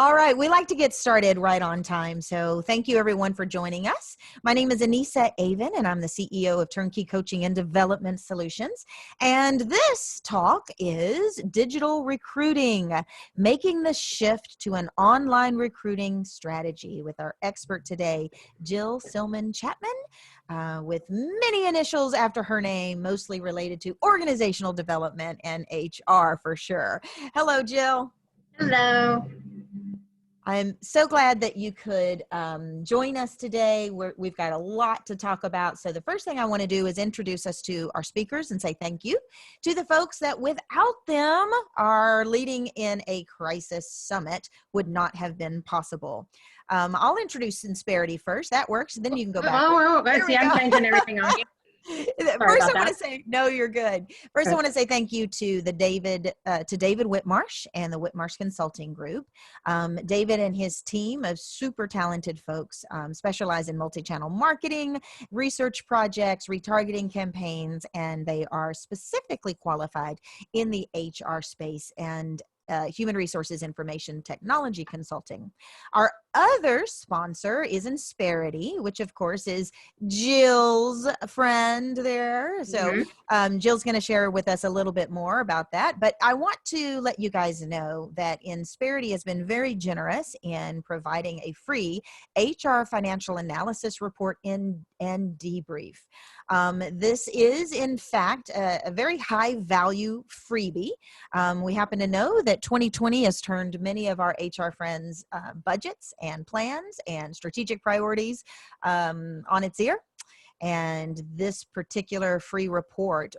All right, we like to get started right on time, so thank you everyone for joining us. My name is Anissa Avon, and I'm the CEO of TurnKey Coaching and Development Solutions. And this talk is digital recruiting, making the shift to an online recruiting strategy with our expert today, Jill Chapman, with many initials after her name, mostly related to organizational development and HR for sure. Hello, Jill. Hello. I'm so glad that you could join us today. We've got a lot to talk about. So the first thing I want to do is introduce us to our speakers and say thank you to the folks that without them, our Leading in a Crisis Summit would not have been possible. I'll introduce Insperity first. That works. Then you can go back. Oh, see, I'm changing everything on you. First, I want to say, no, you're good. First, I want to say thank you to David Whitmarsh and the Whitmarsh Consulting Group. David and his team of super talented folks specialize in multi-channel marketing, research projects, retargeting campaigns, and they are specifically qualified in the HR space and human resources information technology consulting. Our other sponsor is Insperity, which of course is Jill's friend there. So Jill's going to share with us a little bit more about that. But I want to let you guys know that Insperity has been very generous in providing a free HR financial analysis report and debrief. This is, in fact, a very high value freebie. We happen to know that 2020 has turned many of our HR friends' budgets and plans and strategic priorities on its ear. And this particular free report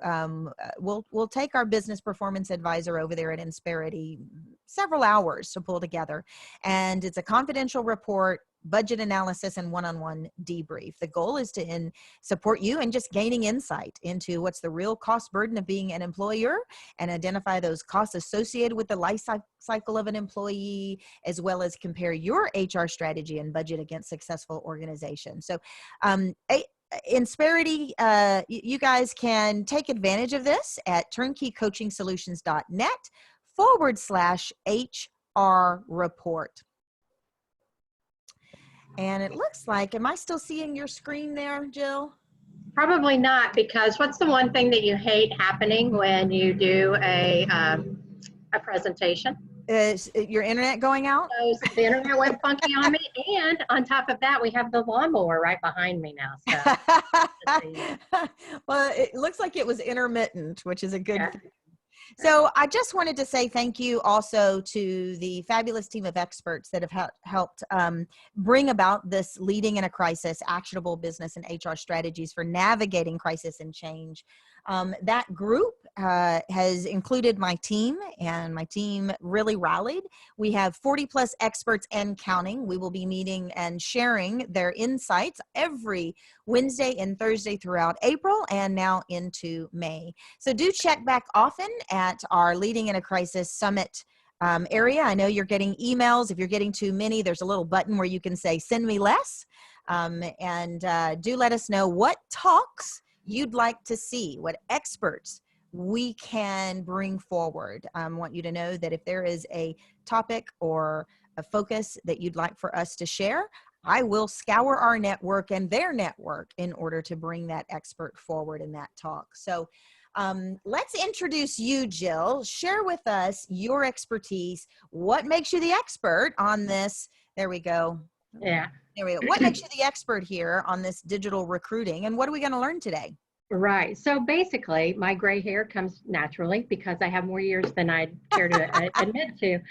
will take our business performance advisor over there at Insperity several hours to pull together. And it's a confidential report, budget analysis, and one-on-one debrief. The goal is to support you in just gaining insight into what's the real cost burden of being an employer and identify those costs associated with the life cycle of an employee, as well as compare your HR strategy and budget against successful organizations. So Insperity, you guys can take advantage of this at turnkeycoachingsolutions.net/HR report. And it looks like, am I still seeing your screen there, Jill? Probably not, because what's the one thing that you hate happening when you do a presentation? Is your internet going out? So the internet went funky on me, and on top of that, we have the lawnmower right behind me now. So. Well, it looks like it was intermittent, which is a good thing. So I just wanted to say thank you also to the fabulous team of experts that have helped bring about this Leading in a Crisis, actionable business and HR strategies for navigating crisis and change. That group has included my team, and my team really rallied. We have 40 plus experts and counting. We will be meeting and sharing their insights every Wednesday and Thursday throughout April and now into May. So do check back often at our Leading in a Crisis Summit area. I know you're getting emails. If you're getting too many, there's a little button where you can say, send me less. Do let us know what talks you'd like to see, what experts we can bring forward. I want you to know that if there is a topic or a focus that you'd like for us to share, I will scour our network and their network in order to bring that expert forward in that talk. So let's introduce you, Jill. Share with us your expertise. What makes you the expert on this? There we go. Yeah. There we go. What makes you the expert here on this digital recruiting, and what are we going to learn today? Right. So basically, my gray hair comes naturally because I have more years than I'd care to admit to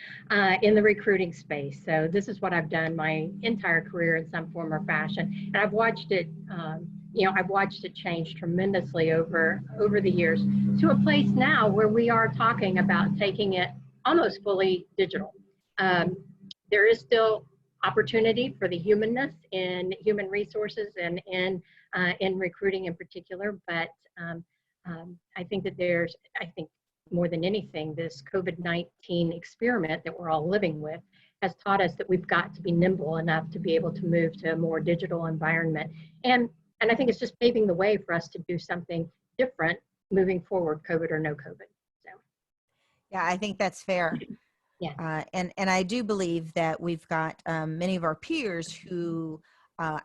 in the recruiting space. So this is what I've done my entire career in some form or fashion, and I've watched it. I've watched it change tremendously over the years to a place now where we are talking about taking it almost fully digital. There is still opportunity for the humanness in human resources and in recruiting in particular, but I think that I think more than anything, this COVID-19 experiment that we're all living with has taught us that we've got to be nimble enough to be able to move to a more digital environment. And I think it's just paving the way for us to do something different moving forward, COVID or no COVID. So. Yeah, I think that's fair. Yeah. And I do believe that we've got many of our peers who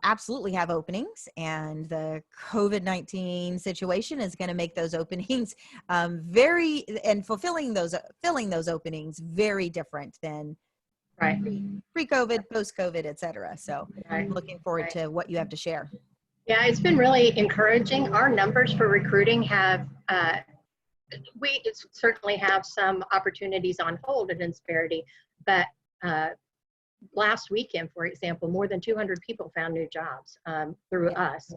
absolutely have openings, and the COVID-19 situation is going to make those openings filling those openings very different than Right. pre-COVID, post-COVID, et cetera. So Right. I'm looking forward to what you have to share. Yeah, it's been really encouraging. Our numbers for recruiting have, we certainly have some opportunities on hold at Insperity, but last weekend, for example, more than 200 people found new jobs through us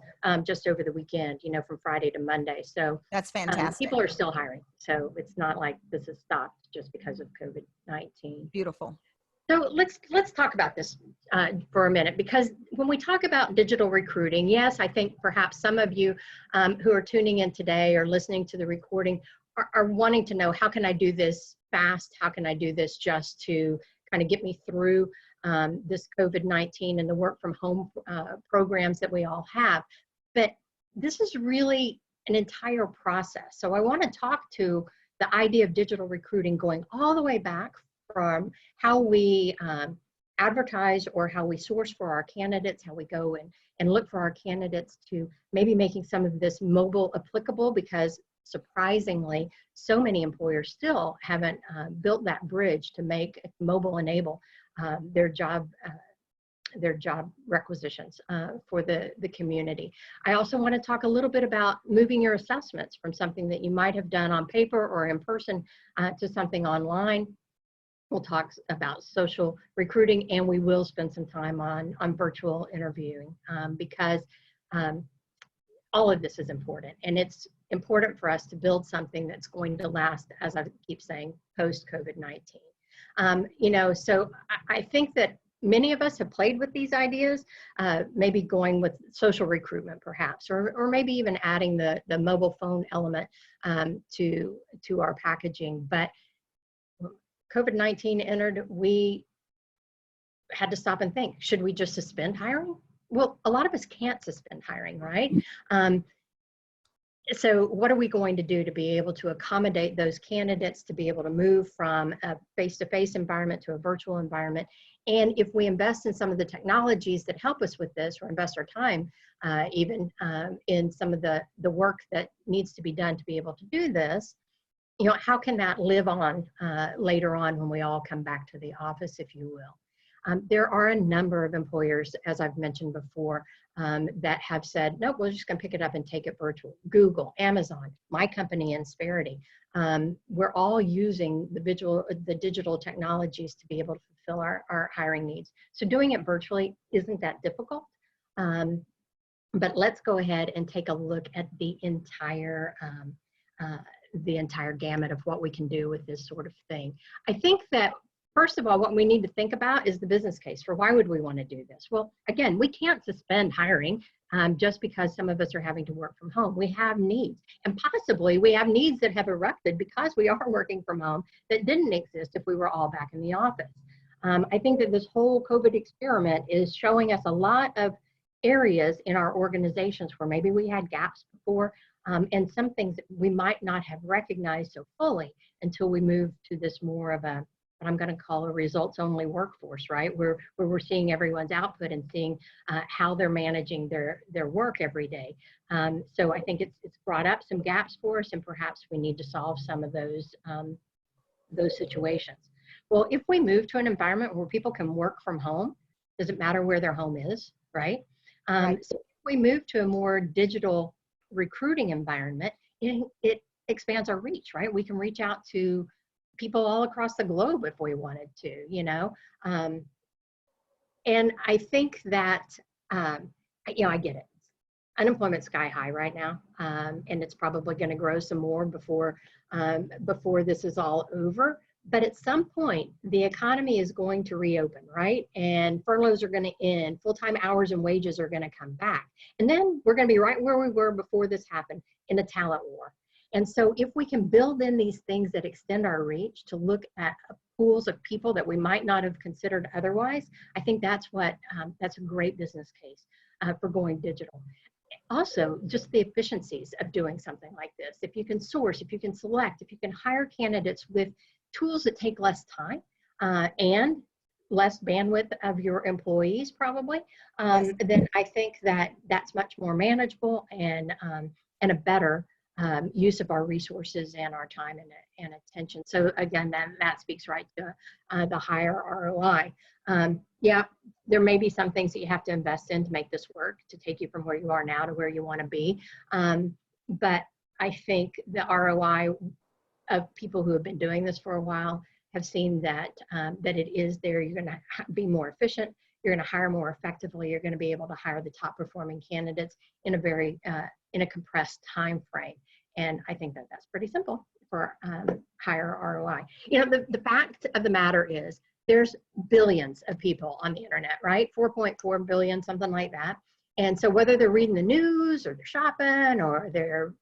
just over the weekend, from Friday to Monday. So that's fantastic. People are still hiring. So it's not like this has stopped just because of COVID-19. Beautiful. So let's talk about this for a minute, because when we talk about digital recruiting, yes, I think perhaps some of you who are tuning in today or listening to the recording are wanting to know, how can I do this fast? How can I do this just to kind of get me through this COVID-19 and the work from home programs that we all have? But this is really an entire process. So I want to talk to the idea of digital recruiting going all the way back from how we advertise or how we source for our candidates, how we go and look for our candidates, to maybe making some of this mobile applicable, because surprisingly, so many employers still haven't built that bridge to make mobile enable their job requisitions for the community. I also want to talk a little bit about moving your assessments from something that you might have done on paper or in person to something online. We'll talk about social recruiting, and we will spend some time on virtual interviewing because all of this is important, and it's important for us to build something that's going to last, as I keep saying, post COVID-19. So I think that many of us have played with these ideas, maybe going with social recruitment perhaps, or maybe even adding the mobile phone element to our packaging. But COVID-19 entered, we had to stop and think, should we just suspend hiring? Well, a lot of us can't suspend hiring, right? So what are we going to do to be able to accommodate those candidates, to be able to move from a face-to-face environment to a virtual environment? And if we invest in some of the technologies that help us with this, or invest our time even in some of the work that needs to be done to be able to do this, how can that live on later on when we all come back to the office, if you will? There are a number of employers, as I've mentioned before, that have said, nope, we're just going to pick it up and take it virtual. Google, Amazon, my company, Insperity. We're all using the digital technologies to be able to fulfill our hiring needs. So doing it virtually isn't that difficult. But let's go ahead and take a look at the entire gamut of what we can do with this sort of thing. I think that, first of all, what we need to think about is the business case for why would we want to do this? Well, again, we can't suspend hiring just because some of us are having to work from home. We have needs, and possibly we have needs that have erupted because we are working from home that didn't exist if we were all back in the office. I think that this whole COVID experiment is showing us a lot of areas in our organizations where maybe we had gaps before, and some things that we might not have recognized so fully until we move to this more of what I'm going to call a results-only workforce, right? Where we're seeing everyone's output and seeing how they're managing their work every day. So I think it's brought up some gaps for us, and perhaps we need to solve some of those situations. Well, if we move to an environment where people can work from home, doesn't matter where their home is, right? Right. So if we move to a more digital recruiting environment, it expands our reach, right? We can reach out to people all across the globe if we wanted to, and I think that, I get it. Unemployment's sky high right now, and it's probably going to grow some more before this is all over. But at some point, the economy is going to reopen, right? And furloughs are going to end, full-time hours and wages are going to come back. And then we're going to be right where we were before this happened, in a talent war. And so if we can build in these things that extend our reach to look at pools of people that we might not have considered otherwise, I think that's a great business case for going digital. Also, just the efficiencies of doing something like this. If you can source, if you can select, if you can hire candidates with tools that take less time, and less bandwidth of your employees probably, then I think that that's much more manageable and a better use of our resources and our time and attention. So again, that speaks right to the higher ROI. Yeah, there may be some things that you have to invest in to make this work, to take you from where you are now to where you want to be. But I think the ROI of people who have been doing this for a while have seen that that it is there. You're going to be more efficient. You're going to hire more effectively. You're going to be able to hire the top performing candidates in a very in a compressed time frame. And I think that that's pretty simple for higher ROI. You know, the fact of the matter is there's billions of people on the internet, right? 4.4 billion, something like that. And so whether they're reading the news or they're shopping or they're,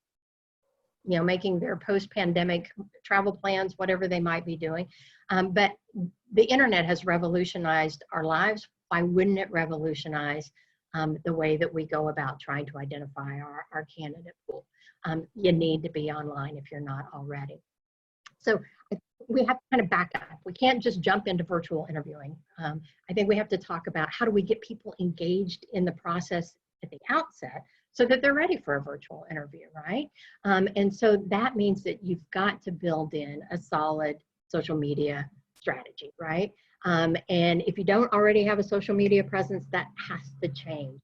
you know, making their post-pandemic travel plans, whatever they might be doing. But the internet has revolutionized our lives. Why wouldn't it revolutionize the way that we go about trying to identify our candidate pool? You need to be online if you're not already. So we have to kind of back up. We can't just jump into virtual interviewing. I think we have to talk about how do we get people engaged in the process at the outset so that they're ready for a virtual interview, right? And so that means that you've got to build in a solid social media strategy, right? And if you don't already have a social media presence, that has to change.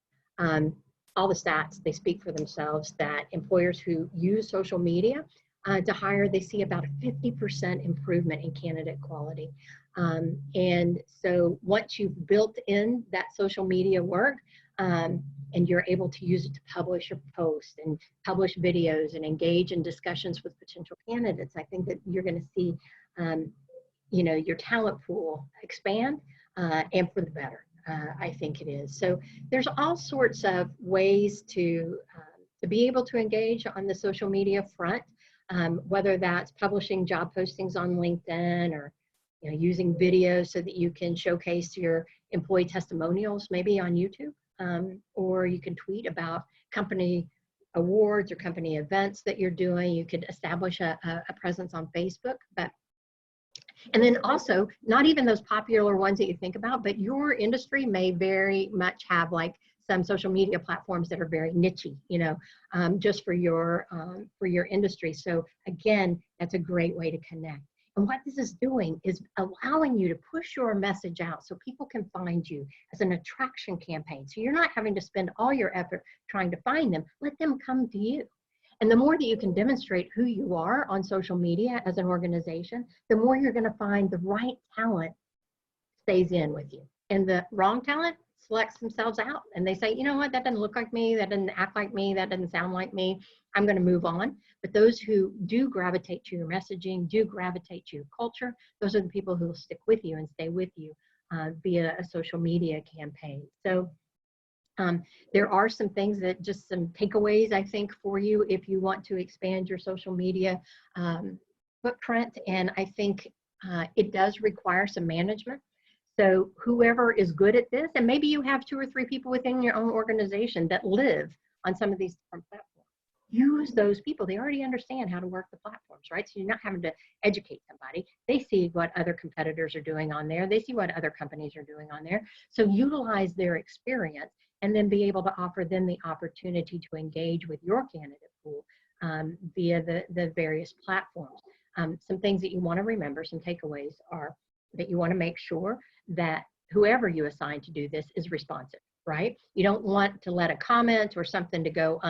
All the stats, they speak for themselves that employers who use social media to hire, they see about a 50% improvement in candidate quality. And so once you've built in that social media work, and you're able to use it to publish a post and publish videos and engage in discussions with potential candidates, I think that you're going to see, you know, your talent pool expand and for the better. I think it is. So there's all sorts of ways to be able to engage on the social media front, whether that's publishing job postings on LinkedIn or, you know, using videos so that you can showcase your employee testimonials maybe on YouTube. Or you can tweet about company awards or company events that you're doing. You could establish a presence on Facebook, and then also not even those popular ones that you think about, but your industry may very much have like some social media platforms that are very nichey, you know, just for your industry. So again, that's a great way to connect. And what this is doing is allowing you to push your message out so people can find you as an attraction campaign. So you're not having to spend all your effort trying to find them. Let them come to you. And the more that you can demonstrate who you are on social media as an organization, the more you're going to find the right talent stays in with you. And the wrong talent selects themselves out. And they say, you know what, that doesn't look like me, that doesn't act like me, that doesn't sound like me, I'm going to move on. But those who do gravitate to your messaging, do gravitate to your culture, those are the people who will stick with you and stay with you via a social media campaign. So there are some things that just some takeaways, I think, for you if you want to expand your social media footprint. And I think it does require some management. So whoever is good at this, and maybe you have 2 or 3 people within your own organization that live on some of these different platforms. Use those people. They already understand how to work the platforms, right? So you're not having to educate somebody. They see what other competitors are doing on there. They see what other companies are doing on there. So utilize their experience and then be able to offer them the opportunity to engage with your candidate pool via the various platforms. Some things that you want to remember, some takeaways are that you want to make sure that whoever you assign to do this is responsive, right? You don't want to let a comment or something to go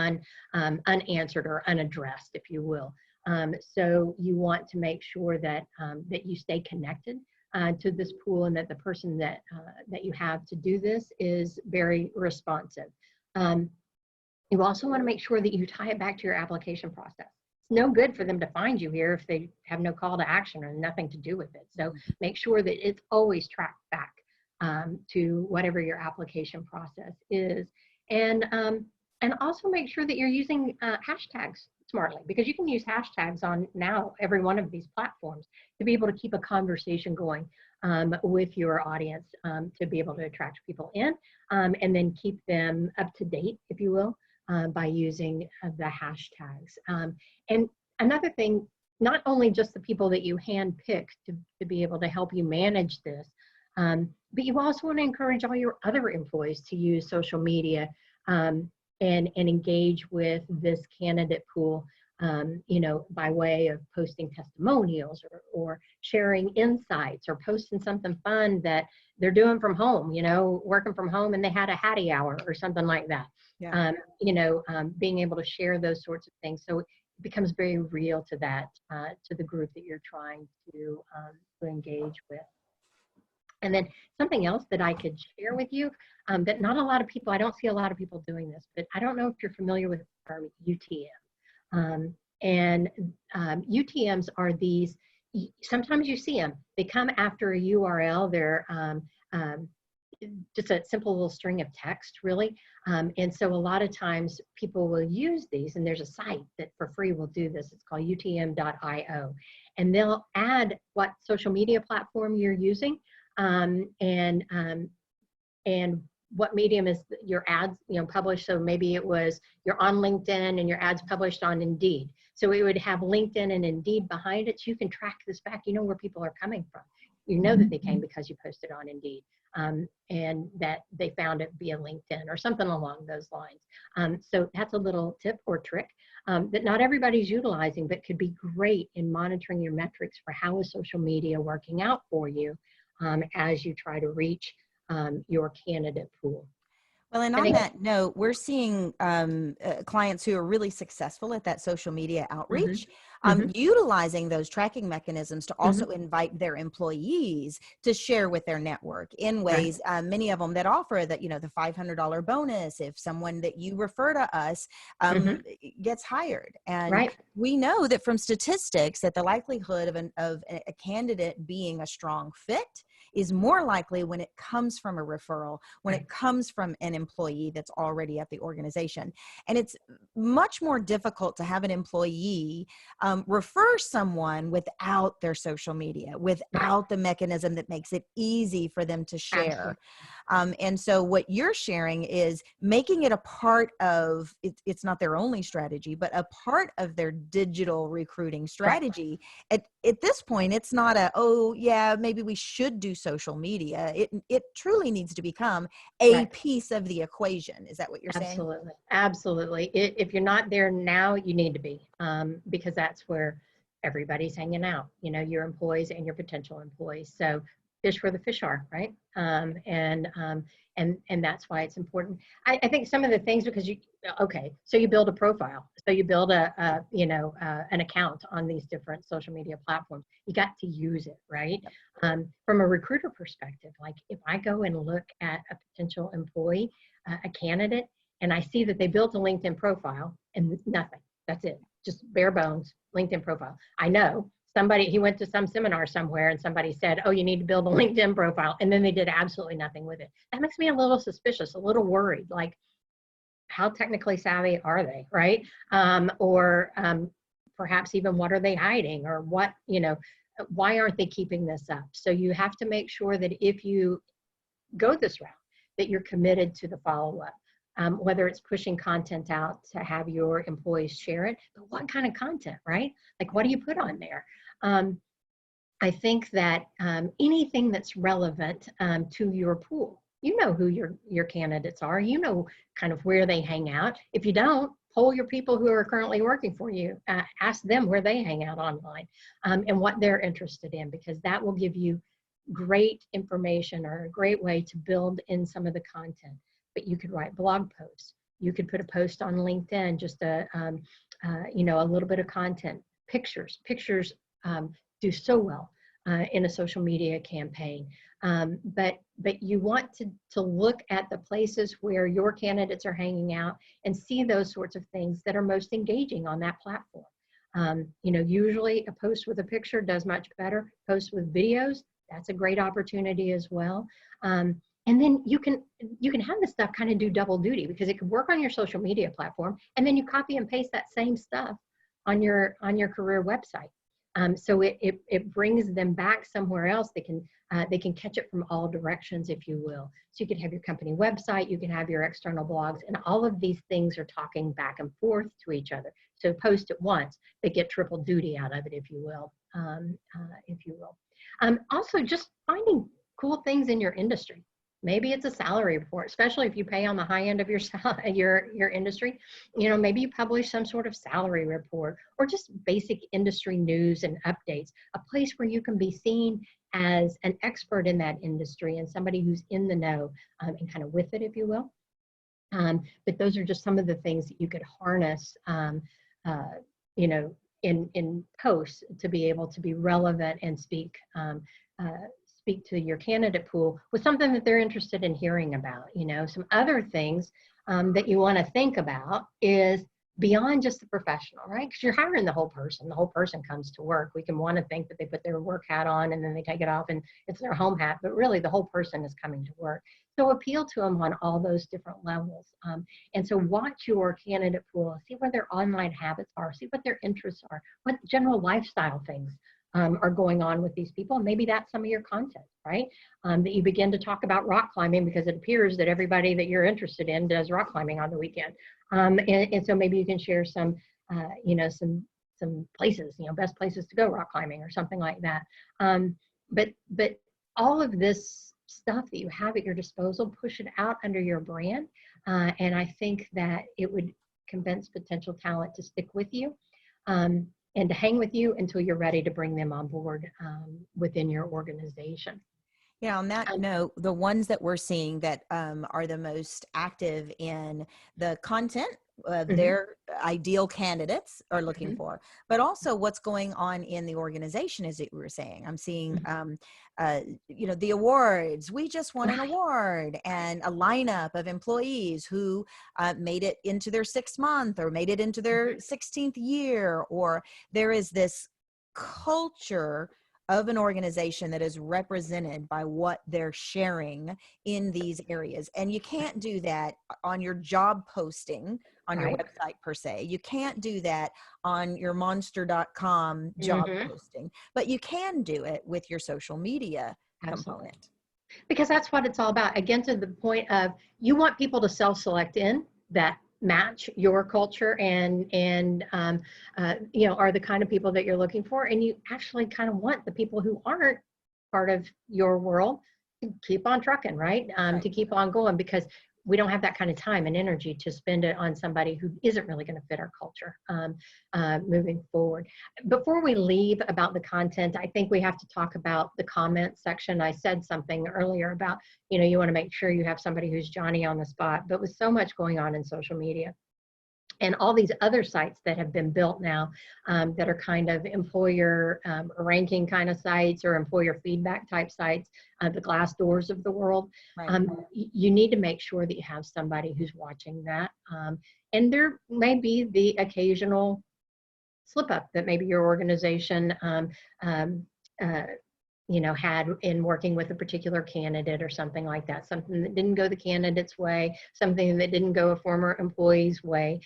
unanswered or unaddressed, if you will. So you want to make sure that that you stay connected to this pool and that the person that you have to do this is very responsive. You also want to make sure that you tie it back to your application process. It's no good for them to find you here if they have no call to action or nothing to do with it. So make sure that it's always tracked back to whatever your application process is. And also make sure that you're using hashtags smartly, because you can use hashtags on now every one of these platforms to be able to keep a conversation going with your audience, to be able to attract people in and then keep them up to date, if you will, by using the hashtags. And another thing not only just the people that you handpick to be able to help you manage this, but you also want to encourage all your other employees to use social media and engage with this candidate pool, you know, by way of posting testimonials or sharing insights or posting something fun that they're doing from home, you know, working from home and they had a happy hour or something like that. Yeah. You know, being able to share those sorts of things. So it becomes very real to that, to the group that you're trying to engage with. And then something else that I could share with you, that not a lot of people, I don't see a lot of people doing this, but I don't know if you're familiar with the term UTM. UTMs are these, sometimes you see them, they come after a URL, they're just a simple little string of text, really. And so a lot of times people will use these, and there's a site that for free will do this. It's called utm.io. And they'll add what social media platform you're using, and what medium is your ads, you know, published. So maybe it was you're on LinkedIn and your ads published on Indeed. So it would have LinkedIn and Indeed behind it. So you can track this back. You know where people are coming from. You know that they came because you posted on Indeed, and that they found it via LinkedIn or something along those lines. So that's a little tip or trick that not everybody's utilizing, but could be great in monitoring your metrics for how is social media working out for you as you try to reach your candidate pool. Well, and on that note, we're seeing clients who are really successful at that social media outreach, utilizing those tracking mechanisms to also invite their employees to share with their network in ways, many of them that offer that, you know, the $500 bonus if someone that you refer to us gets hired. And we know that from statistics that the likelihood of a candidate being a strong fit is more likely when it comes from a referral, when it comes from an employee that's already at the organization. And it's much more difficult to have an employee refer someone without their social media, without the mechanism that makes it easy for them to share. And so what you're sharing is making it a part of, it's not their only strategy, but a part of their digital recruiting strategy. At this point, it's not a, oh yeah, maybe we should do social media. It truly needs to become a piece of the equation. Is that what you're saying? Absolutely. Absolutely. If you're not there now, you need to be, because that's where everybody's hanging out, you know, your employees and your potential employees. So fish where the fish are, right? And that's why it's important. I think some of the things, because so you build a profile, so you build an account on these different social media platforms. You got to use it, right? From a recruiter perspective, like if I go and look at a potential employee, a candidate, and I see that they built a LinkedIn profile and nothing, that's it, just bare bones LinkedIn profile. I know he went to some seminar somewhere and somebody said, oh, you need to build a LinkedIn profile. And then they did absolutely nothing with it. That makes me a little suspicious, a little worried, like how technically savvy are they, right? Or perhaps even what are they hiding, or what, you know, why aren't they keeping this up? So you have to make sure that if you go this route, that you're committed to the follow-up. Whether it's pushing content out to have your employees share it, but what kind of content, right? Like, what do you put on there? I think that anything that's relevant to your pool, you know who your candidates are, you know kind of where they hang out. If you don't, poll your people who are currently working for you, ask them where they hang out online and what they're interested in, because that will give you great information or a great way to build in some of the content. But you could write blog posts. You could put a post on LinkedIn, just a little bit of content. Pictures do so well in a social media campaign. But you want to look at the places where your candidates are hanging out and see those sorts of things that are most engaging on that platform. Usually a post with a picture does much better. Posts with videos, that's a great opportunity as well. And then you can have this stuff kind of do double duty, because it can work on your social media platform, and then you copy and paste that same stuff on your career website. So it brings them back somewhere else. They can catch it from all directions, if you will. So you can have your company website, you can have your external blogs, and all of these things are talking back and forth to each other. So post it once, they get triple duty out of it, if you will. Also, just finding cool things in your industry. Maybe it's a salary report, especially if you pay on the high end of your industry. You know, maybe you publish some sort of salary report, or just basic industry news and updates, a place where you can be seen as an expert in that industry and somebody who's in the know, and kind of with it, if you will. But those are just some of the things that you could harness, you know, in posts to be able to be relevant and speak to your candidate pool with something that they're interested in hearing about. You know, some other things that you want to think about is beyond just the professional, right? Because you're hiring the whole person. The whole person comes to work. We can want to think that they put their work hat on and then they take it off and it's their home hat, but really the whole person is coming to work. So appeal to them on all those different levels. And so watch your candidate pool, see what their online habits are, see what their interests are, what general lifestyle things are going on with these people. And maybe that's some of your content, right? That you begin to talk about rock climbing, because it appears that everybody that you're interested in does rock climbing on the weekend. And so maybe you can share some, you know, some places, you know, best places to go rock climbing or something like that. But all of this stuff that you have at your disposal, push it out under your brand. And I think that it would convince potential talent to stick with you. And to hang with you until you're ready to bring them on board within your organization. Yeah, on that note, the ones that we're seeing that are the most active in the content their ideal candidates are looking for, but also what's going on in the organization, as you were saying. I'm seeing, you know, the awards. We just won an award, and a lineup of employees who made it into their 6th month or made it into their 16th year, or there is this culture of an organization that is represented by what they're sharing in these areas. And you can't do that on your job posting on your website per se. You can't do that on your monster.com job posting, but you can do it with your social media component. Because that's what it's all about. Again, to the point of, you want people to self-select in that match your culture and you know, are the kind of people that you're looking for. And you actually kind of want the people who aren't part of your world to keep on trucking, right? To keep on going, because we don't have that kind of time and energy to spend it on somebody who isn't really going to fit our culture moving forward. Before we leave about the content, I think we have to talk about the comment section. I said something earlier about, you know, you want to make sure you have somebody who's Johnny on the spot, but with so much going on in social media and all these other sites that have been built now that are kind of employer ranking kind of sites or employer feedback type sites, the Glassdoors of the world, you need to make sure that you have somebody who's watching that. And there may be the occasional slip up that maybe your organization you know, had in working with a particular candidate or something like that, something that didn't go the candidate's way, something that didn't go a former employee's way.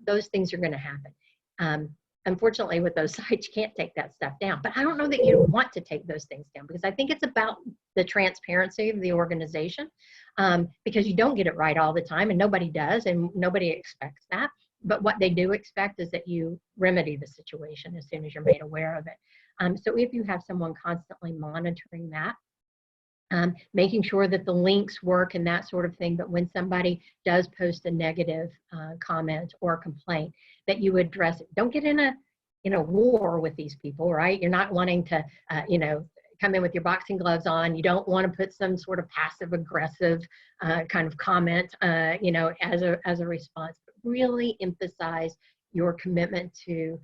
Those things are going to happen. Unfortunately, with those sites, you can't take that stuff down. But I don't know that you want to take those things down, because I think it's about the transparency of the organization, because you don't get it right all the time, and nobody does, and nobody expects that. But what they do expect is that you remedy the situation as soon as you're made aware of it. So if you have someone constantly monitoring that, making sure that the links work and that sort of thing, but when somebody does post a negative comment or complaint, that you address it. Don't get in a war with these people, right? You're not wanting to, you know, come in with your boxing gloves on. You don't want to put some sort of passive aggressive kind of comment, you know, as a response. But really emphasize your commitment to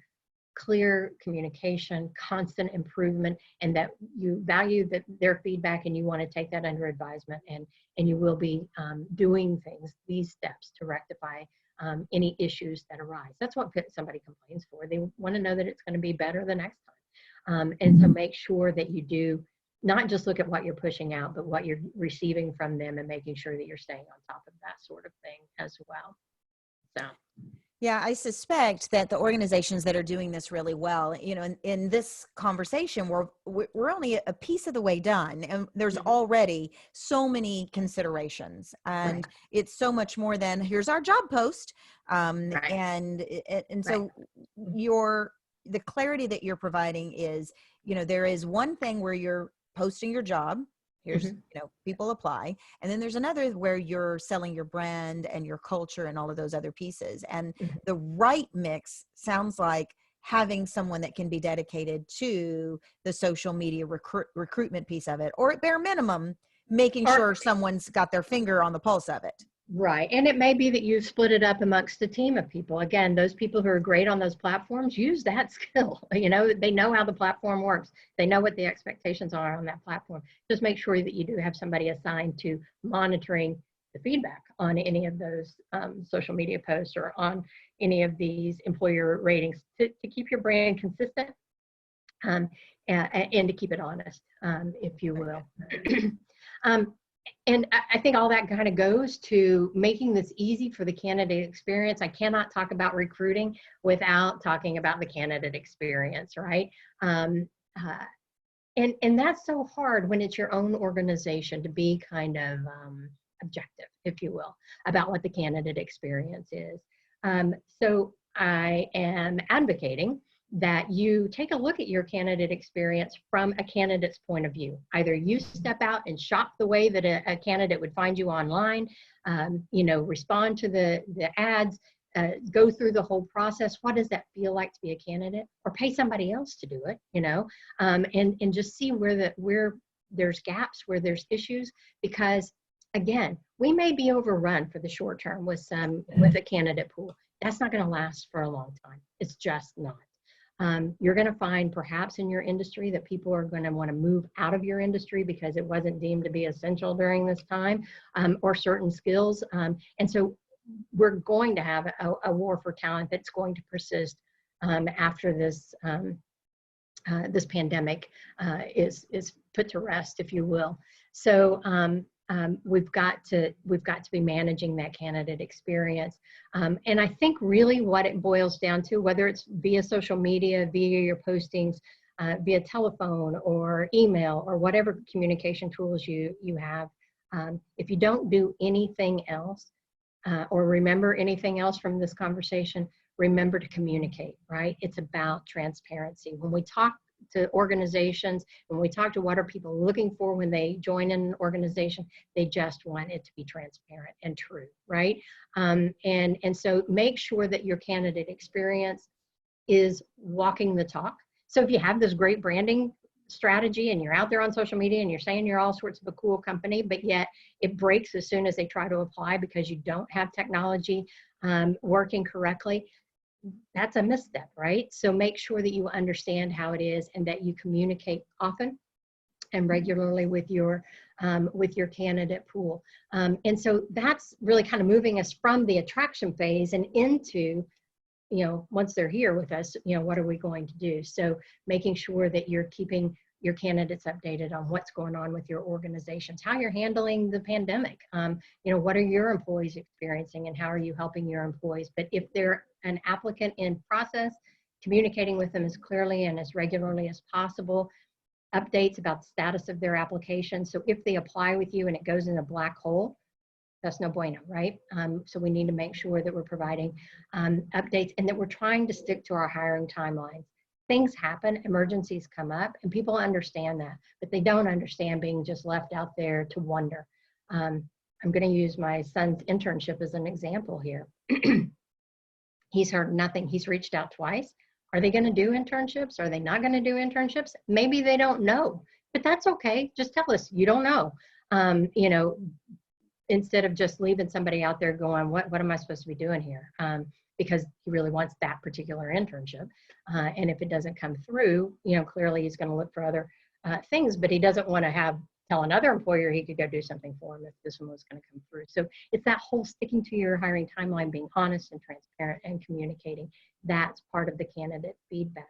clear communication, constant improvement, and that you value their feedback and you want to take that under advisement, and you will be doing these steps to rectify any issues that arise. That's what somebody complains for. They want to know that it's going to be better the next time. And so make sure that you do not just look at what you're pushing out, but what you're receiving from them, and making sure that you're staying on top of that sort of thing as well. So. Yeah, I suspect that the organizations that are doing this really well, you know, in this conversation, we're only a piece of the way done, and there's already so many considerations, and it's so much more than here's our job post, and so the clarity that you're providing is, you know, there is one thing where you're posting your job. Here's, you know, people apply. And then there's another where you're selling your brand and your culture and all of those other pieces. And the right mix sounds like having someone that can be dedicated to the social media recruitment piece of it, or at bare minimum, making sure someone's got their finger on the pulse of it. Right. And it may be that you split it up amongst a team of people. Again, those people who are great on those platforms, use that skill. You know, they know how the platform works. They know what the expectations are on that platform. Just make sure that you do have somebody assigned to monitoring the feedback on any of those social media posts or on any of these employer ratings to keep your brand consistent and to keep it honest, if you will. And I think all that kind of goes to making this easy for the candidate experience. I cannot talk about recruiting without talking about the candidate experience, right? And that's so hard when it's your own organization to be kind of objective, if you will, about what the candidate experience is. So I am advocating that you take a look at your candidate experience from a candidate's point of view. Either you step out and shop the way that a candidate would find you online, you know, respond to the ads, go through the whole process. What does that feel like to be a candidate? Or pay somebody else to do it, you know, and just see where there's gaps, where there's issues, because again, we may be overrun for the short term with a candidate pool. That's not going to last for a long time. It's just not. You're going to find perhaps in your industry that people are going to want to move out of your industry because it wasn't deemed to be essential during this time, or certain skills. And so we're going to have a war for talent that's going to persist after this this pandemic is put to rest, if you will. So we've got to be managing that candidate experience. And I think really what it boils down to, whether it's via social media, via your postings, via telephone or email or whatever communication tools you have, if you don't do anything else or remember anything else from this conversation, remember to communicate, right? It's about transparency. When we talk to organizations, when we talk to what are people looking for when they join an organization, they just want it to be transparent and true, right? And so make sure that your candidate experience is walking the talk. So if you have this great branding strategy and you're out there on social media and you're saying you're all sorts of a cool company, but yet it breaks as soon as they try to apply because you don't have technology working correctly, that's a misstep, right? So make sure that you understand how it is and that you communicate often and regularly with your candidate pool. And so that's really kind of moving us from the attraction phase and into, you know, once they're here with us, you know, what are we going to do? So making sure that you're keeping your candidates updated on what's going on with your organizations, how you're handling the pandemic. You know, what are your employees experiencing and how are you helping your employees? But if they're an applicant in process, communicating with them as clearly and as regularly as possible, updates about the status of their application. So if they apply with you and it goes in a black hole, that's no bueno, right? So we need to make sure that we're providing updates and that we're trying to stick to our hiring timelines. Things happen, emergencies come up, and people understand that, but they don't understand being just left out there to wonder. I'm going to use my son's internship as an example here. He's heard nothing. He's reached out twice. Are they going to do internships? Are they not going to do internships? Maybe they don't know, but that's okay. Just tell us you don't know. You know, instead of just leaving somebody out there going, what am I supposed to be doing here? Because he really wants that particular internship. And if it doesn't come through, you know, clearly he's going to look for other things, but he doesn't want to tell another employer he could go do something for him if this one was going to come through. So it's that whole sticking to your hiring timeline, being honest and transparent and communicating. That's part of the candidate feedback.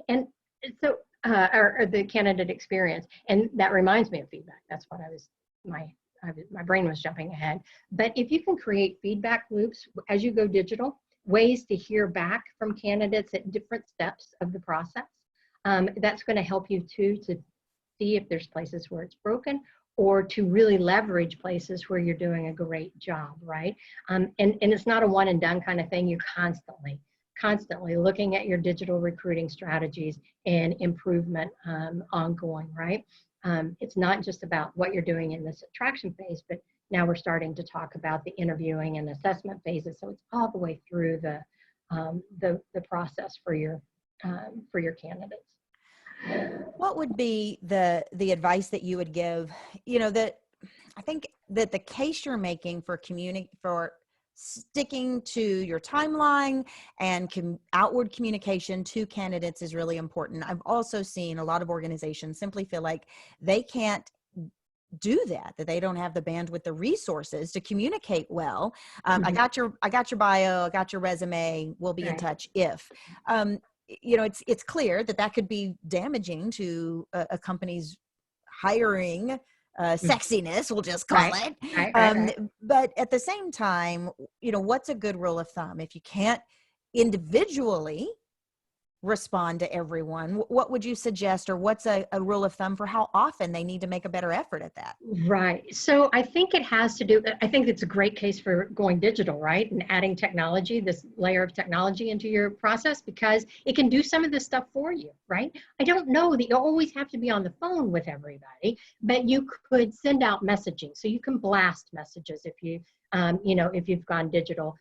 And so, or the candidate experience. And that reminds me of feedback. That's what my my brain was jumping ahead. But if you can create feedback loops as you go digital, ways to hear back from candidates at different steps of the process, that's going to help you too to see if there's places where it's broken, or to really leverage places where you're doing a great job, right? And it's not a one and done kind of thing. You're constantly looking at your digital recruiting strategies and improvement ongoing, right? It's not just about what you're doing in this attraction phase, but now we're starting to talk about the interviewing and assessment phases. So it's all the way through the process for your candidates. What would be the advice that you would give? You know, that I think that the case you're making for sticking to your timeline and outward communication to candidates is really important. I've also seen a lot of organizations simply feel like they can't do that they don't have the bandwidth, the resources to communicate well. I got your bio, I got your resume, we'll be in touch if. You know, it's clear that could be damaging to a company's hiring sexiness, we'll just call it. Right. But at the same time, you know, what's a good rule of thumb? If you can't individually respond to everyone, what would you suggest, or what's a rule of thumb for how often they need to make a better effort at that? Right. So I think it has to do, I think it's a great case for going digital, right? And adding technology, this layer of technology into your process, because it can do some of this stuff for you, right? I don't know that you always have to be on the phone with everybody, but you could send out messaging. So you can blast messages if you, you know, if you've gone digital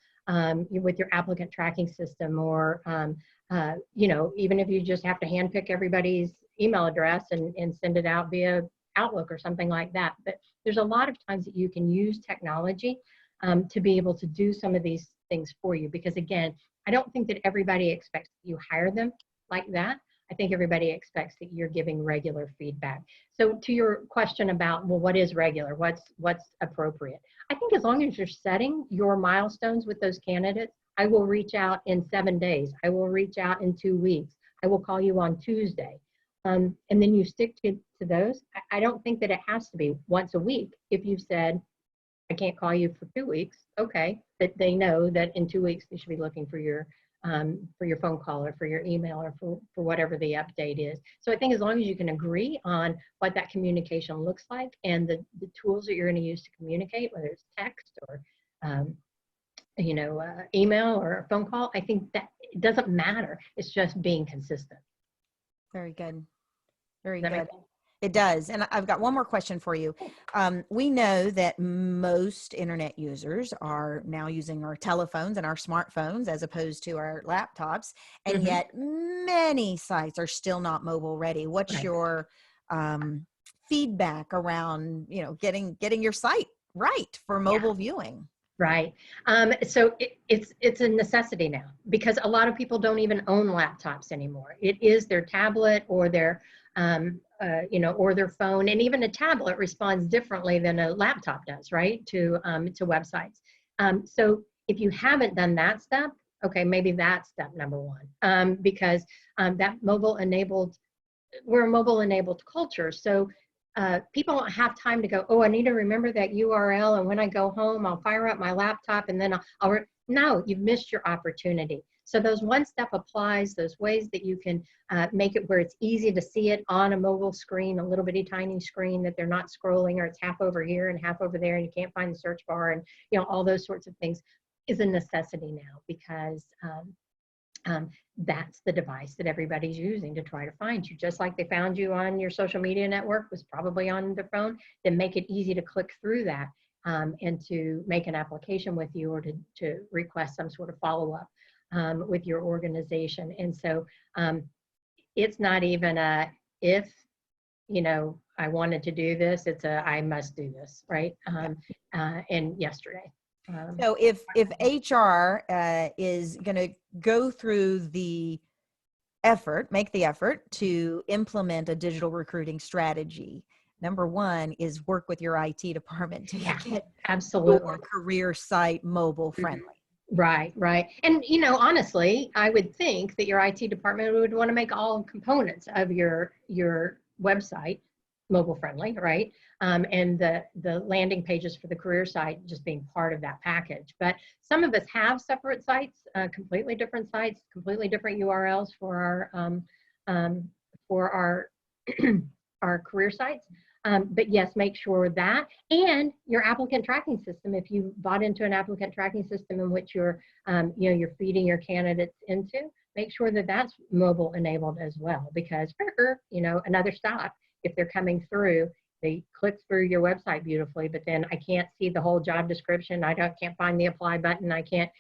with your applicant tracking system, or you know, even if you just have to handpick everybody's email address and send it out via Outlook or something like that. But there's a lot of times that you can use technology to be able to do some of these things for you. Because again, I don't think that everybody expects that you hire them like that. I think everybody expects that you're giving regular feedback. So to your question about, well, what is regular? What's appropriate? I think as long as you're setting your milestones with those candidates, I will reach out in 7 days. I will reach out in 2 weeks. I will call you on Tuesday. And then you stick to those. I don't think that it has to be once a week. If you said, I can't call you for 2 weeks, okay, but they know that in 2 weeks they should be looking for your phone call or for your email or for whatever the update is. So I think as long as you can agree on what that communication looks like and the tools that you're going to use to communicate, whether it's text or you know, email or a phone call, I think that it doesn't matter. It's just being consistent. Very good. Very good. It does. And I've got one more question for you. We know that most internet users are now using our telephones and our smartphones as opposed to our laptops. And yet many sites are still not mobile ready. What's your feedback around, you know, getting your site right for mobile viewing? Right. So it's a necessity now, because a lot of people don't even own laptops anymore. It is their tablet or their, you know, or their phone, and even a tablet responds differently than a laptop does, right? To websites. So if you haven't done that step, okay, maybe that's step number one, because that we're a mobile enabled culture. So people don't have time to go, oh, I need to remember that URL, and when I go home, I'll fire up my laptop and then no, you've missed your opportunity. So those one-step applies, those ways that you can make it where it's easy to see it on a mobile screen, a little bitty tiny screen that they're not scrolling, or it's half over here and half over there and you can't find the search bar, and you know, all those sorts of things is a necessity now, because that's the device that everybody's using to try to find you. Just like they found you on your social media network was probably on their phone, then make it easy to click through that and to make an application with you, or to request some sort of follow-up with your organization. And so it's not even a, if, you know, I wanted to do this, it's a, I must do this, right? And yesterday. So if HR is going to go through the effort, make the effort to implement a digital recruiting strategy, number one is work with your IT department to get your career site mobile friendly. Right, right. And, you know, honestly, I would think that your IT department would want to make all components of your website mobile friendly, right? And the landing pages for the career site just being part of that package. But some of us have separate sites, completely different sites, completely different URLs for our our career sites. But yes, make sure that, and your applicant tracking system, if you bought into an applicant tracking system in which you're, you're feeding your candidates into, make sure that that's mobile enabled as well, because, another stop, if they're coming through, they click through your website beautifully, but then I can't see the whole job description. Can't find the apply button. I can't,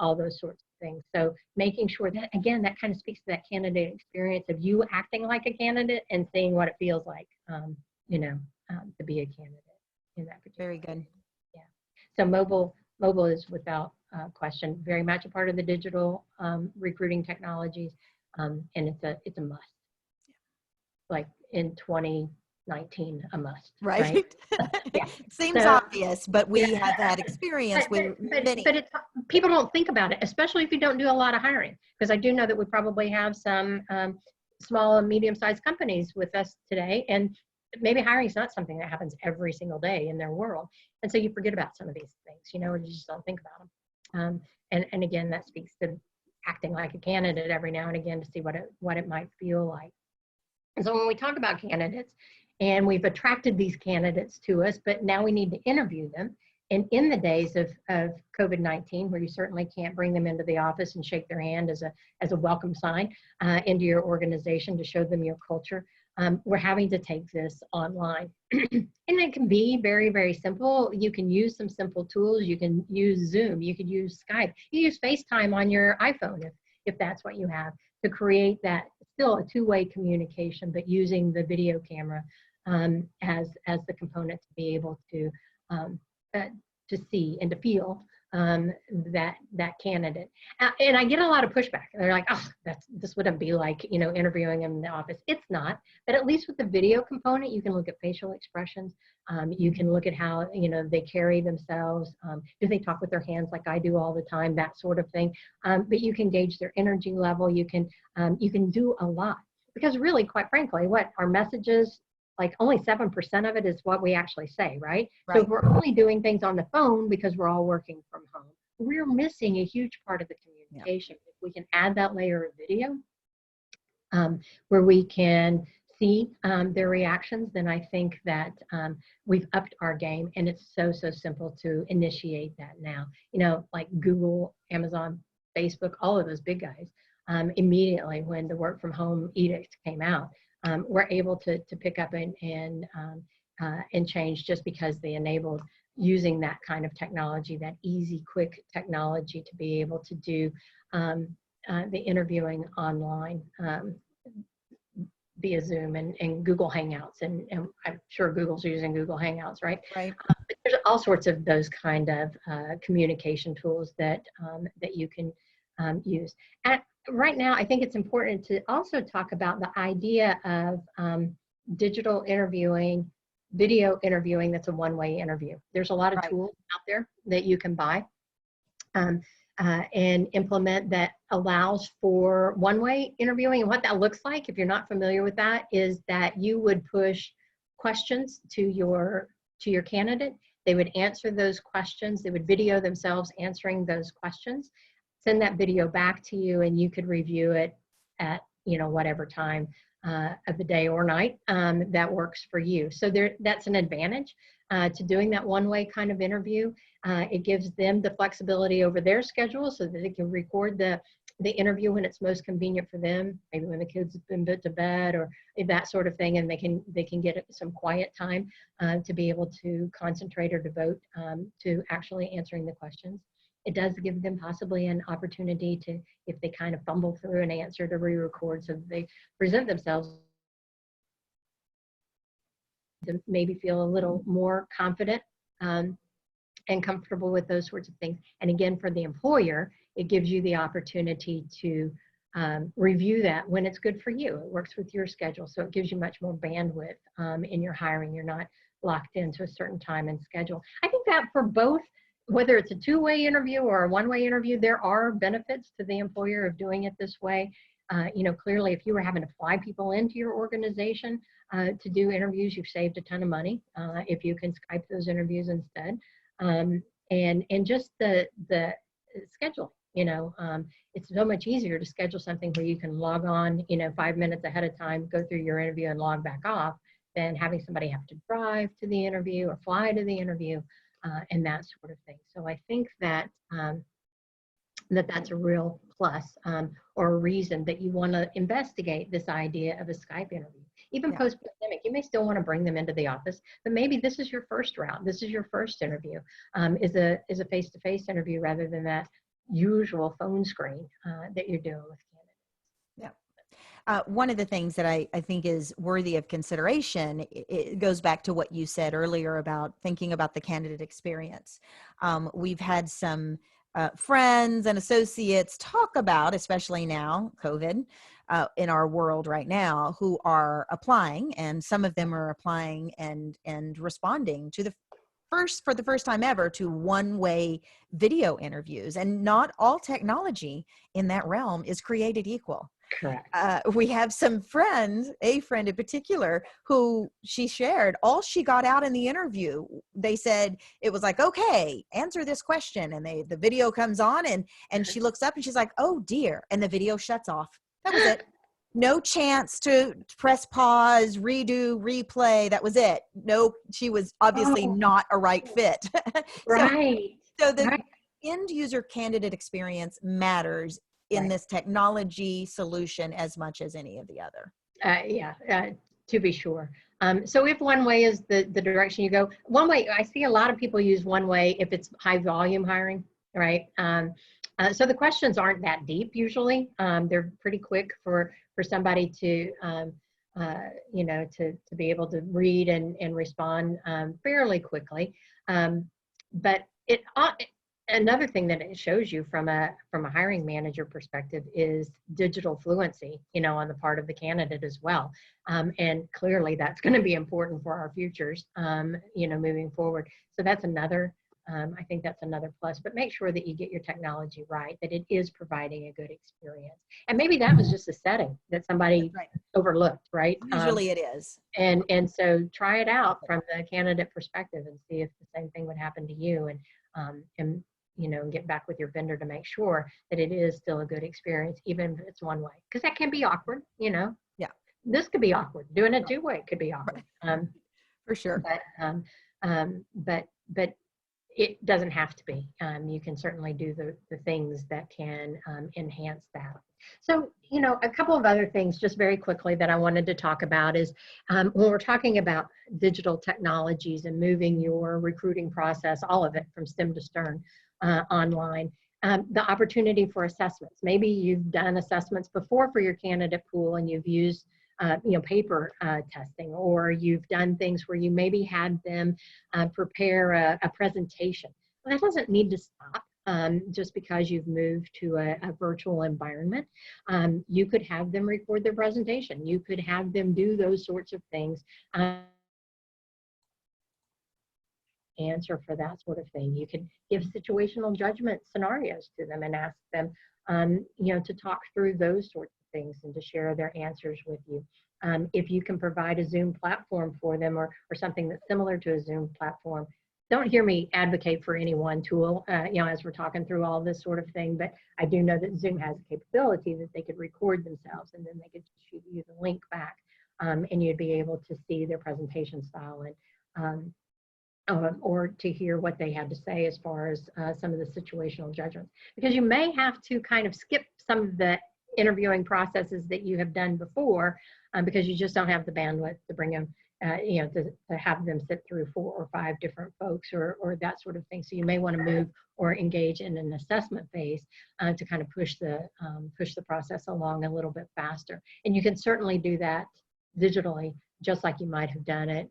all those sorts of things. So making sure that, again, that kind of speaks to that candidate experience of you acting like a candidate and seeing what it feels like, to be a candidate in that particular. Very good. Yeah. So mobile is without question very much a part of the digital recruiting technologies, and it's a must. Like in 2019, a must. Right. Yeah. Seems obvious, but we have had experience with many. But people don't think about it, especially if you don't do a lot of hiring. Because I do know that we probably have some small and medium-sized companies with us today, and maybe hiring is not something that happens every single day in their world. And so you forget about some of these things, or you just don't think about them. And again, that speaks to acting like a candidate every now and again to see what it might feel like. And so when we talk about candidates, and we've attracted these candidates to us, but now we need to interview them. And in the days of COVID-19, where you certainly can't bring them into the office and shake their hand as a welcome sign into your organization to show them your culture, we're having to take this online. And it can be very, very simple. You can use some simple tools. You can use Zoom. You could use Skype. You use FaceTime on your iPhone if that's what you have, to create that still a two-way communication, but using the video camera as the component to be able to see and to feel that candidate. And I get a lot of pushback. They're like, oh, this wouldn't be like, interviewing them in the office. It's not, but at least with the video component, you can look at facial expressions. You can look at how, they carry themselves. Do they talk with their hands like I do all the time, that sort of thing. But you can gauge their energy level. You can do a lot, because really, quite frankly, what our messages, like only 7% of it is what we actually say, right? So if we're only doing things on the phone because we're all working from home, we're missing a huge part of the communication. If we can add that layer of video where we can see their reactions, then I think that we've upped our game, and it's so simple to initiate that now. Like Google, Amazon, Facebook, all of those big guys, immediately when the work from home edict came out, we're able to pick up and change, just because they enabled using that kind of technology, that easy, quick technology, to be able to do the interviewing online via Zoom and Google Hangouts, and I'm sure Google's using Google Hangouts, right? Right. But there's all sorts of those kind of communication tools that you can use. Right now, I think it's important to also talk about the idea of digital interviewing, video interviewing that's a one-way interview. There's a lot of tools out there that you can buy and implement that allows for one-way interviewing. And what that looks like, if you're not familiar with that, is that you would push questions to your candidate. They would answer those questions. They would video themselves answering those questions, send that video back to you, and you could review it at whatever time of the day or night that works for you. So that's an advantage to doing that one-way kind of interview. It gives them the flexibility over their schedule so that they can record the interview when it's most convenient for them, maybe when the kids have been put to bed or that sort of thing, and they can get some quiet time to be able to concentrate or devote to actually answering the questions. It does give them possibly an opportunity to, if they kind of fumble through an answer, to re-record so that they present themselves to maybe feel a little more confident and comfortable with those sorts of things. And again, for the employer, it gives you the opportunity to review that when it's good for you. It works with your schedule, so it gives you much more bandwidth in your hiring. You're not locked into a certain time and schedule. I think that for both, whether it's a two-way interview or a one-way interview, there are benefits to the employer of doing it this way. Clearly, if you were having to fly people into your organization to do interviews, you've saved a ton of money if you can Skype those interviews instead. And just the schedule, it's so much easier to schedule something where you can log on, 5 minutes ahead of time, go through your interview and log back off, than having somebody have to drive to the interview or fly to the interview and that sort of thing. So I think that that's a real plus or a reason that you want to investigate this idea of a Skype interview. Even post-pandemic, you may still want to bring them into the office, but maybe this is your first route. This is your first interview, is a face-to-face interview rather than that usual phone screen that you're doing with candidates. Yeah. One of the things that I think is worthy of consideration, it goes back to what you said earlier about thinking about the candidate experience. We've had some friends and associates talk about, especially now, COVID, in our world right now, who are applying, and some of them are applying and responding to for the first time ever to one-way video interviews. And not all technology in that realm is created equal. Correct. We have some friends, a friend in particular, who she shared, all she got out in the interview, they said, it was like, okay, answer this question. And the video comes on and she looks up and she's like, oh dear. And the video shuts off. That was it. No chance to press pause, redo, replay. That was it. No, she was obviously not a right fit. Right. So the end user candidate experience matters in this technology solution as much as any of the other. To be sure. So if one way is the direction you go, one way, I see a lot of people use one way if it's high volume hiring, right? So the questions aren't that deep usually. They're pretty quick for somebody to, to be able to read and respond fairly quickly. But another thing that it shows you from a hiring manager perspective is digital fluency, on the part of the candidate as well. And clearly that's going to be important for our futures, moving forward. So that's another, I think that's another plus, but make sure that you get your technology right, that it is providing a good experience. And maybe that was just a setting that somebody overlooked, right? Usually it is. And so try it out from the candidate perspective and see if the same thing would happen to you, and get back with your vendor to make sure that it is still a good experience, even if it's one way, because that can be awkward, Yeah. This could be awkward. Doing it two way could be awkward. For sure. But it doesn't have to be. You can certainly do the things that can enhance that. So, a couple of other things just very quickly that I wanted to talk about is when we're talking about digital technologies and moving your recruiting process, all of it from stem to stern online, the opportunity for assessments. Maybe you've done assessments before for your candidate pool and you've used paper testing, or you've done things where you maybe had them prepare a presentation. Well, that doesn't need to stop just because you've moved to a virtual environment. You could have them record their presentation. You could have them do those sorts of things. Answer for that sort of thing. You could give situational judgment scenarios to them and ask them, to talk through those sorts of things and to share their answers with you. If you can provide a Zoom platform for them or something that's similar to a Zoom platform, don't hear me advocate for any one tool, as we're talking through all this sort of thing, but I do know that Zoom has the capability that they could record themselves and then they could shoot you the link back, and you'd be able to see their presentation style and or to hear what they had to say as far as some of the situational judgments. Because you may have to kind of skip some of the interviewing processes that you have done before because you just don't have the bandwidth to bring them, to have them sit through 4 or 5 different folks or that sort of thing. So you may want to move or engage in an assessment phase to kind of push the process along a little bit faster. And you can certainly do that digitally, just like you might have done it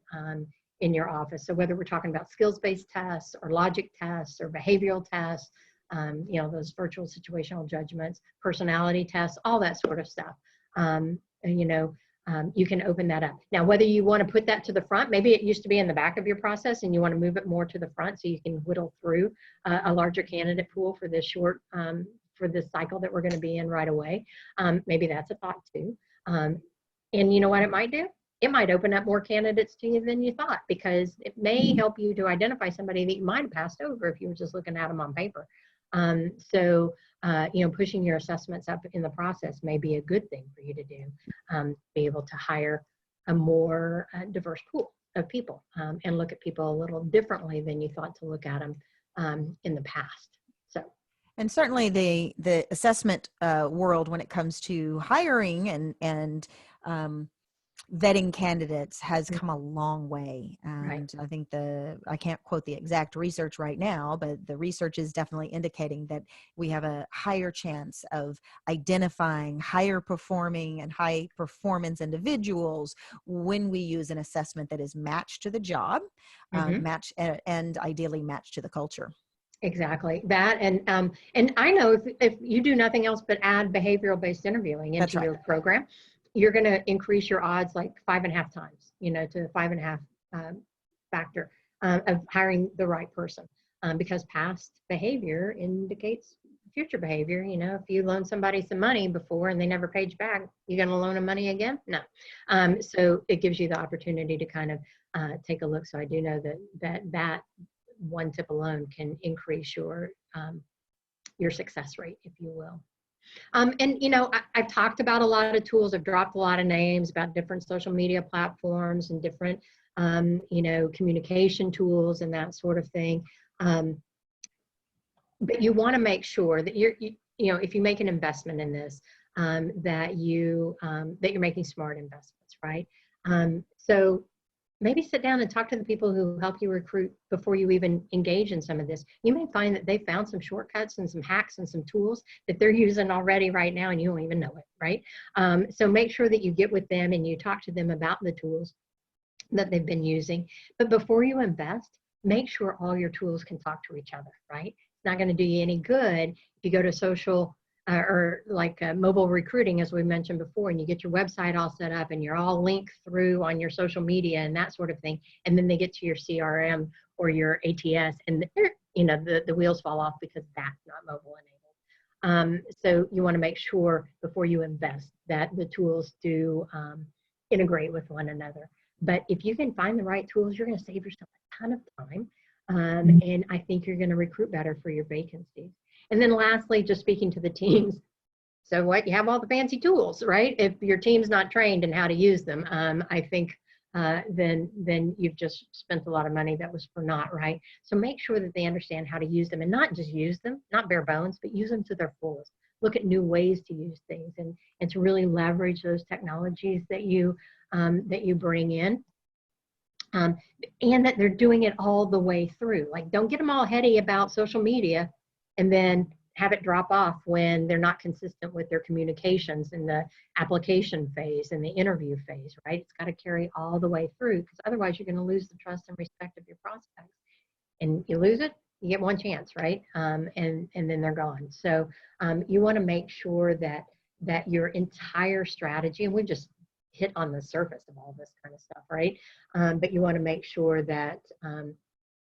in your office. So whether we're talking about skills-based tests or logic tests or behavioral tests, those virtual situational judgments, personality tests, all that sort of stuff. You can open that up. Now, whether you want to put that to the front, maybe it used to be in the back of your process and you want to move it more to the front so you can whittle through a larger candidate pool for this short for this cycle that we're going to be in right away. Maybe that's a thought too. And you know what it might do? It might open up more candidates to you than you thought, because it may help you to identify somebody that you might have passed over if you were just looking at them on paper. Pushing your assessments up in the process may be a good thing for you to do, be able to hire a more diverse pool of people, and look at people a little differently than you thought to look at them in the past. And certainly the assessment world, when it comes to hiring and vetting candidates, has come a long way. And right. I think I can't quote the exact research right now, but the research is definitely indicating that we have a higher chance of identifying higher performing and high performance individuals when we use an assessment that is matched to the job, and ideally matched to the culture. Exactly that. And I know if you do nothing else but add behavioral-based interviewing into your program, you're going to increase your odds like 5.5 times, to the 5.5 factor of hiring the right person, because past behavior indicates future behavior. If you loan somebody some money before and they never paid you back, you going to loan them money again? No. So it gives you the opportunity to kind of take a look. So I do know that one tip alone can increase your success rate, if you will. I've talked about a lot of tools. I've dropped a lot of names about different social media platforms and different, communication tools and that sort of thing. But you want to make sure that if you make an investment in this, that you're making smart investments, right? So maybe sit down and talk to the people who help you recruit before you even engage in some of this. You may find that they found some shortcuts and some hacks and some tools that they're using already right now, and you don't even know it, right? So make sure that you get with them and you talk to them about the tools that they've been using. But before you invest, make sure all your tools can talk to each other, right? It's not going to do you any good if you go to social or like mobile recruiting, as we mentioned before, and you get your website all set up and you're all linked through on your social media and that sort of thing, and then they get to your CRM or your ATS and the wheels fall off because that's not mobile enabled. So you want to make sure before you invest that the tools do integrate with one another. But if you can find the right tools, you're going to save yourself a ton of time, and I think you're going to recruit better for your vacancies. And then lastly, just speaking to the teams. So what, you have all the fancy tools, right? If your team's not trained in how to use them, I think then you've just spent a lot of money that was for naught, right? So make sure that they understand how to use them, and not just use them, not bare bones, but use them to their fullest. Look at new ways to use things and to really leverage those technologies that you bring in. And that they're doing it all the way through. Like, don't get them all heady about social media and then have it drop off when they're not consistent with their communications in the application phase and the interview phase, right? It's got to carry all the way through, because otherwise you're going to lose the trust and respect of your prospects. And you lose it, you get one chance, right? And then they're gone. So you want to make sure that your entire strategy, and we've just hit on the surface of all this kind of stuff, right? But you want to make sure that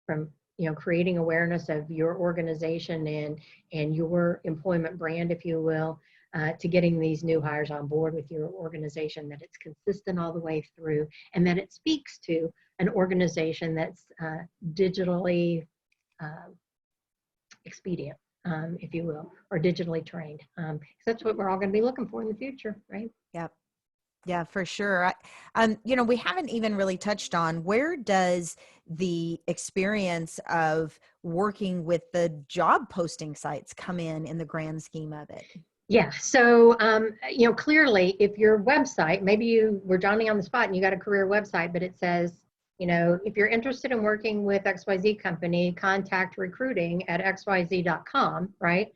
from creating awareness of your organization and your employment brand, if you will, to getting these new hires on board with your organization, that it's consistent all the way through, and that it speaks to an organization that's digitally expedient, if you will, or digitally trained. Because that's what we're all going to be looking for in the future, right? Yep. Yeah, for sure. We haven't even really touched on, where does the experience of working with the job posting sites come in the grand scheme of it? Yeah. So, clearly, if your website, maybe you were Johnny on the spot and you got a career website, but it says, if you're interested in working with XYZ company, contact recruiting at xyz.com, right?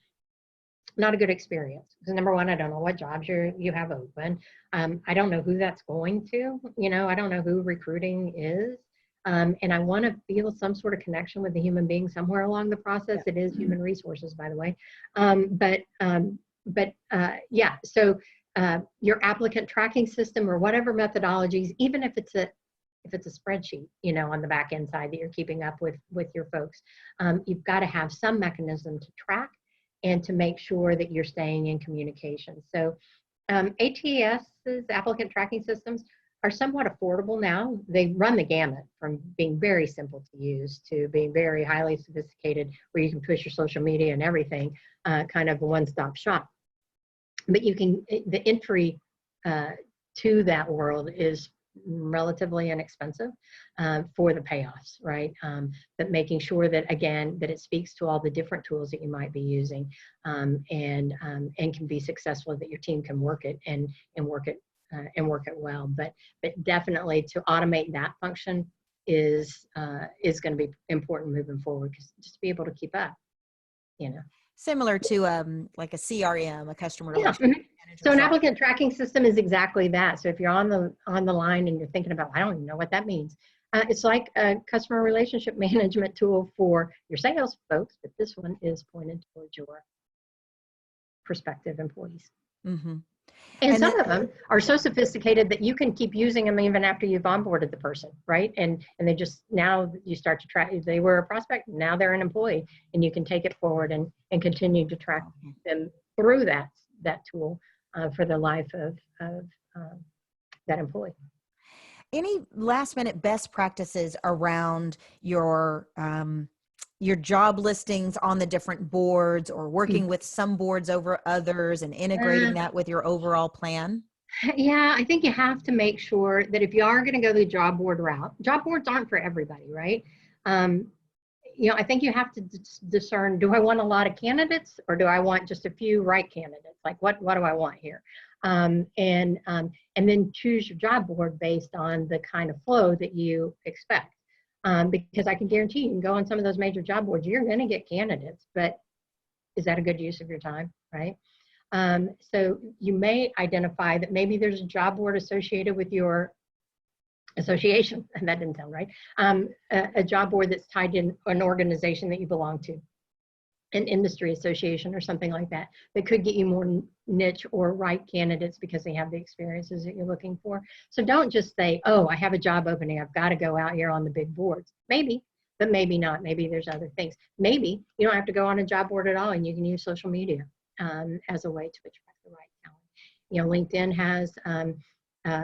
Not a good experience. Because number one, I don't know what jobs you have open. I don't know who that's going to. I don't know who recruiting is. And I want to feel some sort of connection with the human being somewhere along the process. Yeah. It is human resources, by the way. So your applicant tracking system or whatever methodologies, even if it's a spreadsheet, on the back end side that you're keeping up with your folks, you've got to have some mechanism to track and to make sure that you're staying in communication. So ATS's, applicant tracking systems, are somewhat affordable now. They run the gamut from being very simple to use to being very highly sophisticated, where you can push your social media and everything, kind of a one-stop shop. But you can, the entry to that world is relatively inexpensive for the payoffs, right? But making sure that, again, that it speaks to all the different tools that you might be using, and can be successful, that your team can work it and work it well. But definitely to automate that function is going to be important moving forward, because just to be able to keep up, you know. Similar to like a CRM, a customer Yeah. relationship manager. So an applicant tracking system is exactly that. So if you're on the line and you're thinking about, I don't even know what that means. It's like a customer relationship management tool for your sales folks, but this one is pointed towards your prospective employees. Mm-hmm. And some of them are so sophisticated that you can keep using them even after you've onboarded the person, right? And they just, now you start to track, they were a prospect, now they're an employee, and you can take it forward and continue to track them through that tool for the life of that employee. Any last minute best practices around your job listings on the different boards, or working with some boards over others and integrating that with your overall plan? Yeah, I think you have to make sure that if you are going to go the job board route, job boards aren't for everybody, right? You know, I think you have to discern, do I want a lot of candidates, or do I want just a few right candidates? Like, what do I want here? And then choose your job board based on the kind of flow that you expect. Because I can guarantee you can go on some of those major job boards, you're going to get candidates, but is that a good use of your time, right? So you may identify that maybe there's a job board associated with your association, and that didn't sound right, a job board that's tied in an organization that you belong to, an industry association or something like that, that could get you more niche or right candidates because they have the experiences that you're looking for. So don't just say, oh, I have a job opening, I've got to go out here on the big boards. Maybe, but maybe not. Maybe there's other things. Maybe you don't have to go on a job board at all, and you can use social media as a way to attract the right talent. You know, LinkedIn has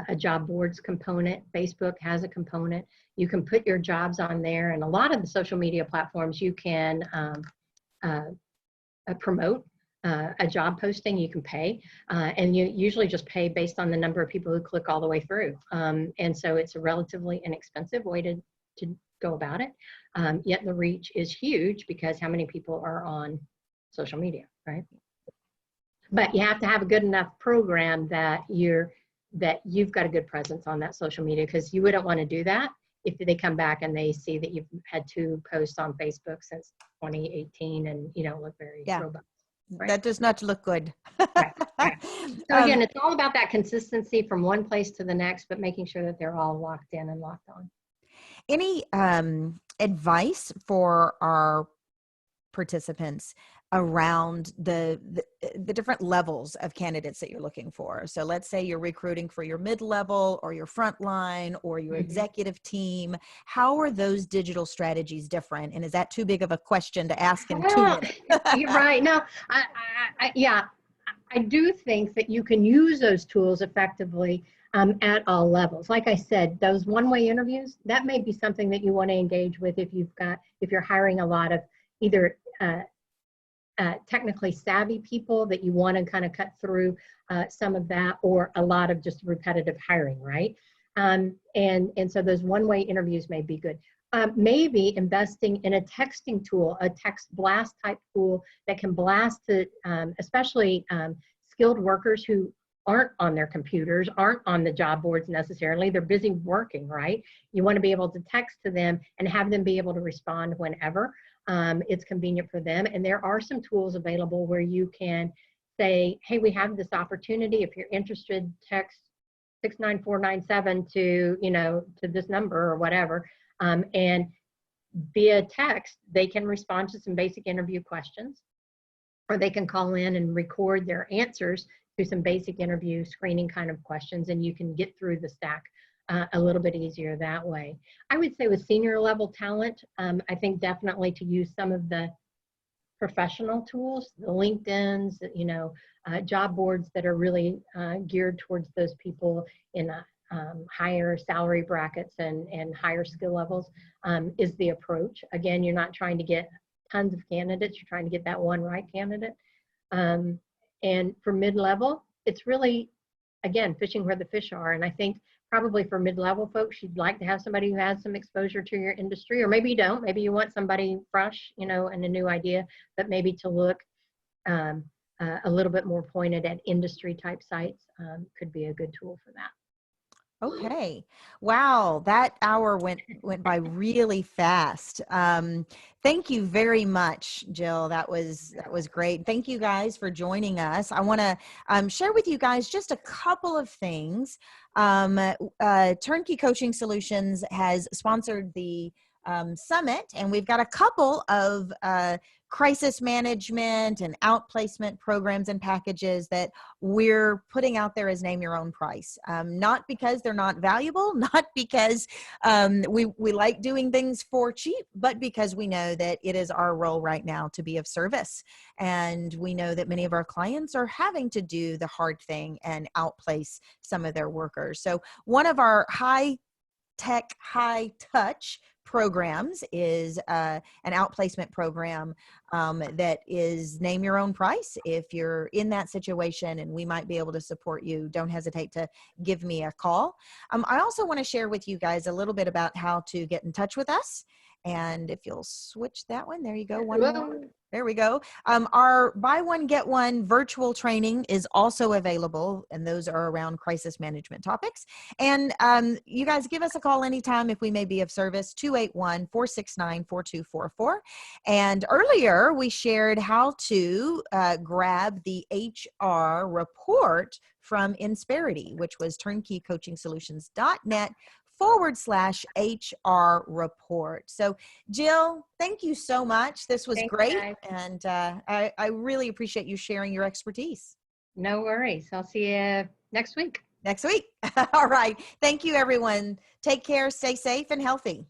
a job boards component. Facebook has a component. You can put your jobs on there, and a lot of the social media platforms you can promote a job posting. You can pay, and you usually just pay based on the number of people who click all the way through. And so it's a relatively inexpensive way to go about it. Yet the reach is huge, because how many people are on social media, right? But you have to have a good enough program that you've got a good presence on that social media, because you wouldn't want to do that if they come back and they see that you've had 2 posts on Facebook since 2018 and you don't look very robust. Right? That does not look good. Right. So again, it's all about that consistency from one place to the next, but making sure that they're all locked in and locked on. Any advice for our participants around the different levels of candidates that you're looking for? So let's say you're recruiting for your mid-level or your frontline or your executive team. How are those digital strategies different? And is that too big of a question to ask in 2 minutes? You're right. No, I do think that you can use those tools effectively at all levels. Like I said, those one-way interviews, that may be something that you want to engage with if you're hiring a lot of either technically savvy people that you want to kind of cut through some of that, or a lot of just repetitive hiring, right? And so those one-way interviews may be good. Maybe investing in a texting tool, a text blast type tool that can blast to especially skilled workers who aren't on their computers, aren't on the job boards necessarily, they're busy working, right? You want to be able to text to them and have them be able to respond whenever it's convenient for them. And there are some tools available where you can say, hey, we have this opportunity. If you're interested, text 69497 to this number or whatever. And via text, they can respond to some basic interview questions, or they can call in and record their answers to some basic interview screening kind of questions, and you can get through the stack a little bit easier that way. I would say with senior level talent, I think definitely to use some of the professional tools, the LinkedIn's, job boards that are really geared towards those people in higher salary brackets and higher skill levels, is the approach. Again, you're not trying to get tons of candidates, you're trying to get that one right candidate. And for mid-level, it's really, again, fishing where the fish are. And I think probably for mid-level folks, you'd like to have somebody who has some exposure to your industry, or maybe you don't. Maybe you want somebody fresh, and a new idea, but maybe to look a little bit more pointed at industry type sites could be a good tool for that. Okay. Wow. That hour went by really fast. Thank you very much, Jill. That was great. Thank you guys for joining us. I want to share with you guys just a couple of things. TurnKey Coaching Solutions has sponsored the summit, and we've got a couple of crisis management and outplacement programs and packages that we're putting out there as name your own price. Not because they're not valuable, not because we like doing things for cheap, but because we know that it is our role right now to be of service. And we know that many of our clients are having to do the hard thing and outplace some of their workers. So one of our high tech, high touch programs is an outplacement program that is name your own price. If you're in that situation and we might be able to support you, don't hesitate to give me a call. I also want to share with you guys a little bit about how to get in touch with us. And if you'll switch that one, there you go. One more. There we go. Our buy one, get one virtual training is also available, and those are around crisis management topics. And you guys give us a call anytime if we may be of service, 281-469-4244. And earlier we shared how to grab the HR report from Insperity, which was turnkeycoachingsolutions.net/HR report. So Jill, thank you so much. This was great. And I really appreciate you sharing your expertise. No worries. I'll see you next week. Next week. All right. Thank you, everyone. Take care, stay safe and healthy.